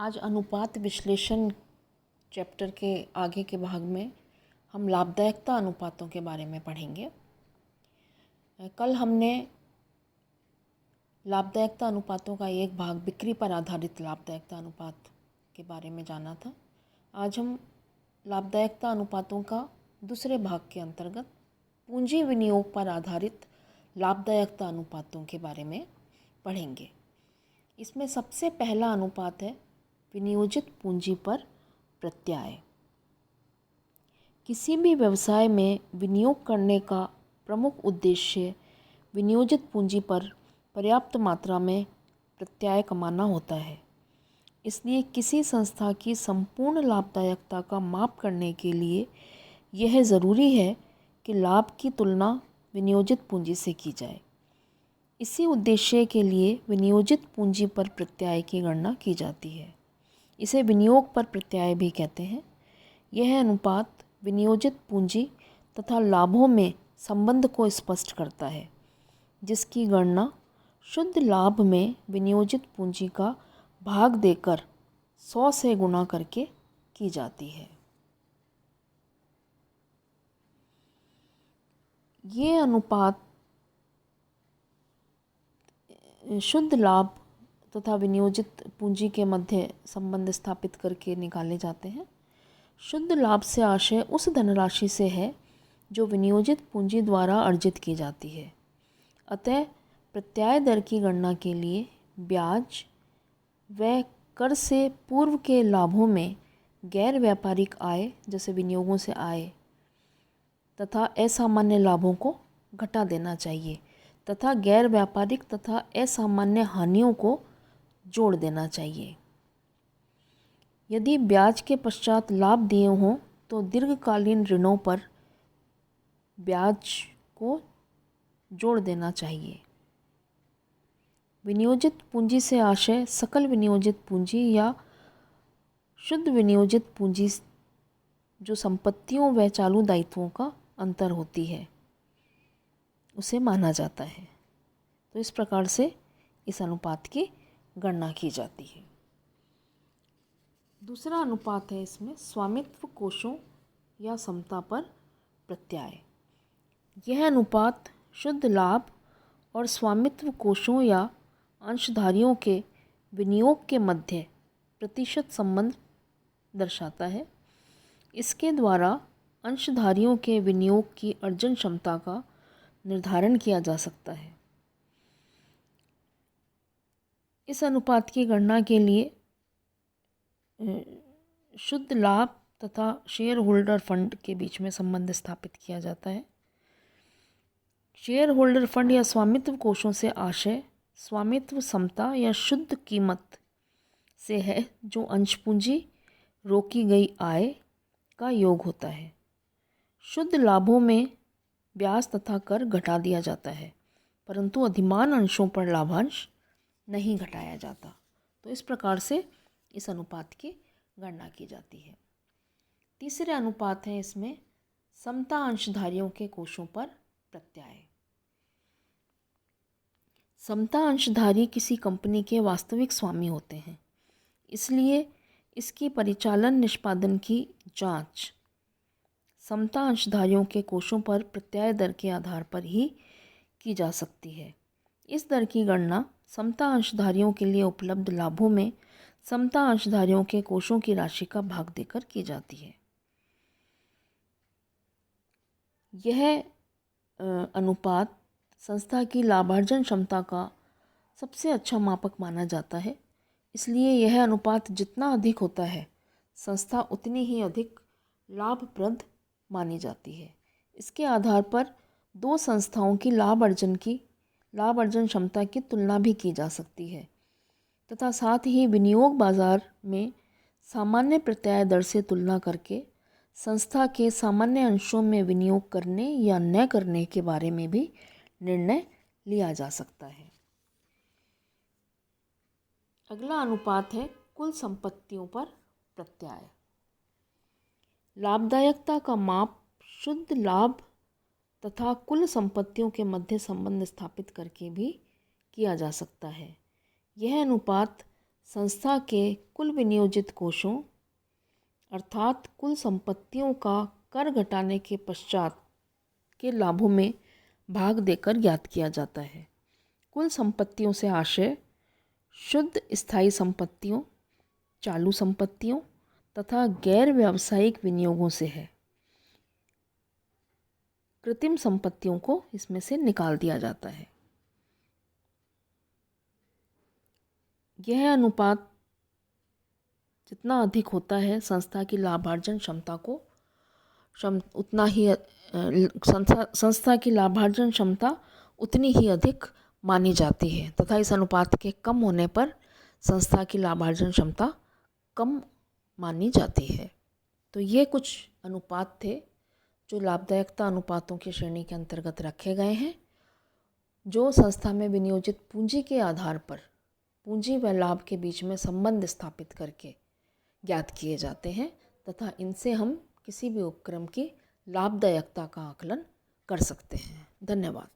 आज अनुपात विश्लेषण चैप्टर के आगे के भाग में हम लाभदायकता अनुपातों के बारे में पढ़ेंगे। कल हमने लाभदायकता अनुपातों का एक भाग बिक्री पर आधारित लाभदायकता अनुपात के बारे में जाना था। आज हम लाभदायकता अनुपातों का दूसरे भाग के अंतर्गत पूंजी विनियोग पर आधारित लाभदायकता अनुपातों के बारे में पढ़ेंगे। इसमें सबसे पहला अनुपात है विनियोजित पूंजी पर प्रत्याय। किसी भी व्यवसाय में विनियोग करने का प्रमुख उद्देश्य विनियोजित पूंजी पर पर्याप्त मात्रा में प्रत्याय कमाना होता है। इसलिए किसी संस्था की संपूर्ण लाभदायकता का माप करने के लिए यह ज़रूरी है कि लाभ की तुलना विनियोजित पूंजी से की जाए। इसी उद्देश्य के लिए विनियोजित पूंजी पर प्रत्याय की गणना की जाती है। इसे विनियोग पर प्रत्याय भी कहते हैं। यह अनुपात विनियोजित पूंजी तथा लाभों में संबंध को स्पष्ट करता है, जिसकी गणना शुद्ध लाभ में विनियोजित पूंजी का भाग देकर 100 से गुणा करके की जाती है। ये अनुपात शुद्ध लाभ तथा विनियोजित पूंजी के मध्य संबंध स्थापित करके निकाले जाते हैं। शुद्ध लाभ से आशय उस धनराशि से है जो विनियोजित पूंजी द्वारा अर्जित की जाती है। अतः प्रत्याय दर की गणना के लिए ब्याज व कर से पूर्व के लाभों में गैर व्यापारिक आय जैसे विनियोगों से आय तथा असामान्य लाभों को घटा देना चाहिए तथा गैर व्यापारिक तथा असामान्य हानियों को जोड़ देना चाहिए। यदि ब्याज के पश्चात लाभ दिए हों तो दीर्घकालीन ऋणों पर ब्याज को जोड़ देना चाहिए। विनियोजित पूंजी से आशय सकल विनियोजित पूंजी या शुद्ध विनियोजित पूंजी जो संपत्तियों व चालू दायित्वों का अंतर होती है उसे माना जाता है। तो इस प्रकार से इस अनुपात की गणना की जाती है। दूसरा अनुपात है इसमें स्वामित्व कोषों या समता पर प्रत्याय। यह अनुपात शुद्ध लाभ और स्वामित्व कोषों या अंशधारियों के विनियोग के मध्य प्रतिशत संबंध दर्शाता है। इसके द्वारा अंशधारियों के विनियोग की अर्जन क्षमता का निर्धारण किया जा सकता है। इस अनुपात की गणना के लिए शुद्ध लाभ तथा शेयर होल्डर फंड के बीच में संबंध स्थापित किया जाता है। शेयर होल्डर फंड या स्वामित्व कोषों से आशय स्वामित्व समता या शुद्ध कीमत से है जो अंश पूंजी रोकी गई आय का योग होता है। शुद्ध लाभों में ब्याज तथा कर घटा दिया जाता है, परंतु अधिमान अंशों पर लाभांश नहीं घटाया जाता। तो इस प्रकार से इस अनुपात की गणना की जाती है। तीसरे अनुपात है इसमें समता अंशधारियों के कोषों पर प्रत्याय। समता अंशधारी किसी कंपनी के वास्तविक स्वामी होते हैं, इसलिए इसकी परिचालन निष्पादन की जांच समता अंशधारियों के कोषों पर प्रत्याय दर के आधार पर ही की जा सकती है। इस दर की गणना समता अंशधारियों के लिए उपलब्ध लाभों में समता अंशधारियों के कोषों की राशि का भाग देकर की जाती है। यह अनुपात संस्था की लाभार्जन क्षमता का सबसे अच्छा मापक माना जाता है। इसलिए यह अनुपात जितना अधिक होता है, संस्था उतनी ही अधिक लाभप्रद मानी जाती है। इसके आधार पर दो संस्थाओं की लाभार्जन क्षमता की तुलना भी की जा सकती है तथा साथ ही विनियोग बाजार में सामान्य प्रत्याय दर से तुलना करके संस्था के सामान्य अंशों में विनियोग करने या न करने के बारे में भी निर्णय लिया जा सकता है। अगला अनुपात है कुल संपत्तियों पर प्रत्याय। लाभदायकता का माप शुद्ध लाभ तथा कुल संपत्तियों के मध्य संबंध स्थापित करके भी किया जा सकता है। यह अनुपात संस्था के कुल विनियोजित कोषों अर्थात कुल संपत्तियों का कर घटाने के पश्चात के लाभों में भाग देकर ज्ञात किया जाता है। कुल संपत्तियों से आशय शुद्ध स्थायी संपत्तियों, चालू संपत्तियों तथा गैर व्यावसायिक विनियोगों से है। कृत्रिम संपत्तियों को इसमें से निकाल दिया जाता है। यह अनुपात जितना अधिक होता है संस्था की लाभार्जन क्षमता को उतना ही संस्था की लाभार्जन क्षमता उतनी ही अधिक मानी जाती है तथा इस अनुपात के कम होने पर संस्था की लाभार्जन क्षमता कम मानी जाती है। तो ये कुछ अनुपात थे जो लाभदायकता अनुपातों की श्रेणी के अंतर्गत रखे गए हैं, जो संस्था में विनियोजित पूंजी के आधार पर पूंजी व लाभ के बीच में संबंध स्थापित करके ज्ञात किए जाते हैं तथा इनसे हम किसी भी उपक्रम की लाभदायकता का आकलन कर सकते हैं। धन्यवाद।